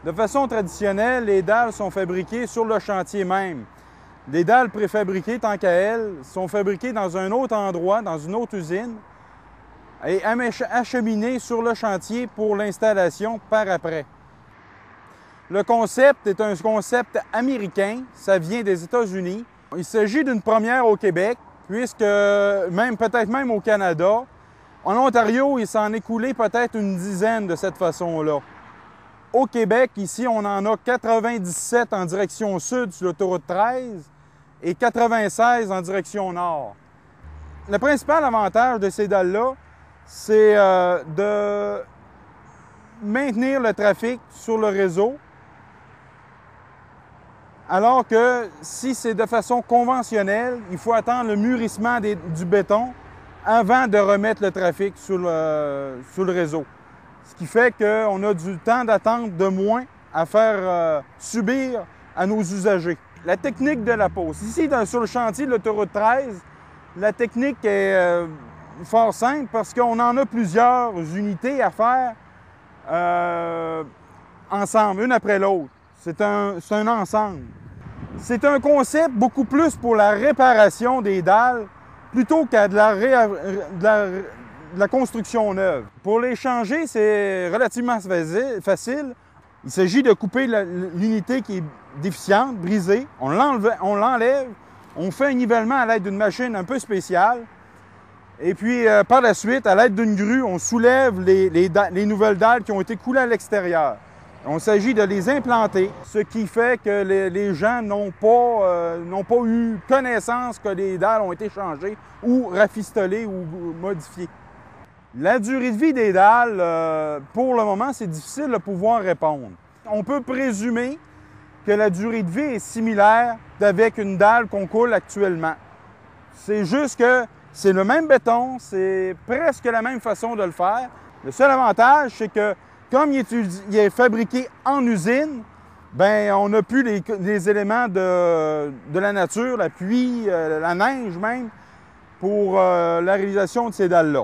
De façon traditionnelle, les dalles sont fabriquées sur le chantier même. Les dalles préfabriquées, tant qu'à elles, sont fabriquées dans un autre endroit, dans une autre usine, et acheminées sur le chantier pour l'installation par après. Le concept est un concept américain, ça vient des États-Unis. Il s'agit d'une première au Québec, puisque peut-être même au Canada. En Ontario, il s'en est écoulé peut-être une dizaine de cette façon-là. Au Québec, ici, on en a 97 en direction sud sur l'autoroute 13 et 96 en direction nord. Le principal avantage de ces dalles-là, c'est de maintenir le trafic sur le réseau, alors que si c'est de façon conventionnelle, il faut attendre le mûrissement du béton avant de remettre le trafic sur le réseau. Ce qui fait qu'on a du temps d'attente de moins à faire subir à nos usagers. La technique de la pose. Ici, sur le chantier de l'autoroute 13, la technique est fort simple parce qu'on en a plusieurs unités à faire ensemble, une après l'autre. C'est un ensemble. C'est un concept beaucoup plus pour la réparation des dalles plutôt qu'à de la construction neuve. Pour les changer, c'est relativement facile. Il s'agit de couper l'unité qui est déficiente, brisée. On l'enlève, on fait un nivellement à l'aide d'une machine un peu spéciale. Et puis, par la suite, à l'aide d'une grue, on soulève les nouvelles dalles qui ont été coulées à l'extérieur. Il s'agit de les implanter, ce qui fait que les gens n'ont pas eu connaissance que les dalles ont été changées ou rafistolées ou modifiées. La durée de vie des dalles, pour le moment, c'est difficile de pouvoir répondre. On peut présumer que la durée de vie est similaire avec une dalle qu'on coule actuellement. C'est juste que c'est le même béton, c'est presque la même façon de le faire. Le seul avantage, c'est que comme il est fabriqué en usine, bien, on n'a plus les éléments de la nature, la pluie, la neige même, pour la réalisation de ces dalles-là.